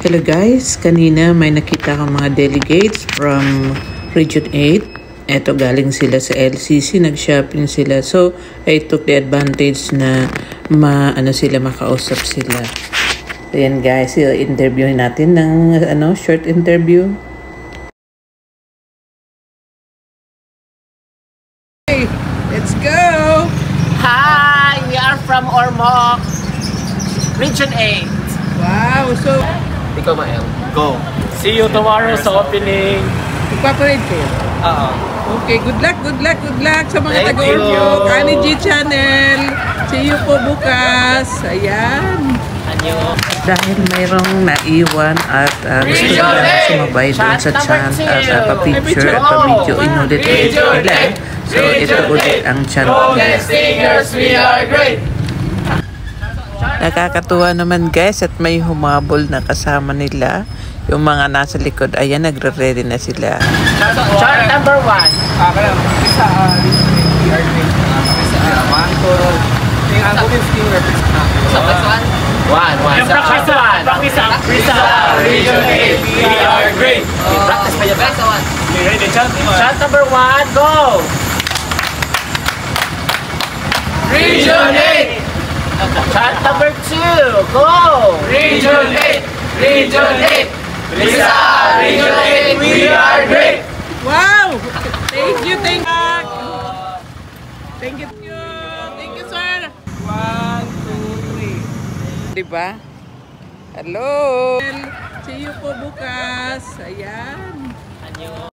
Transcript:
Hello guys, kanina may nakita akong mga delegates from Region 8. Eto, galing sila sa LCC, nag-shopping sila. So, I took the advantage na makausap sila. Ayan guys, interviewin natin ng short interview. Hey, let's go! Hi, we are from Ormoc, Region 8. Wow, so Ikaw ba, El? Go. See you tomorrow sa opening. magpaparade kayo? Oo. Okay, good luck sa mga Thank taga-Ormoc, you. Ani G Channel. See you po bukas. Ayan. Anyo. Dahil mayroong naiwan at gusto nila sumabay doon sa chant at pa-picture at pa-video, inulit nila. So, ito ulit ang chant nila. Singers, we are great! Nakakatuwa naman guys at may humabol na kasama nila. Yung mga nasa likod, ayan, nagre-ready na sila. Chart number 1. Isa, we are great. Region 8, we are great. Practice pa yun. Ready, chant? Chart number 1, go! Region 8, Chart number 2, go! Region 8, Region 8. Lisa, Region 8, we are great. Wow! Thank you. Thank you, sir. 1, 2, 3. Diba? Hello! See you po bukas. Ayan. Anyo.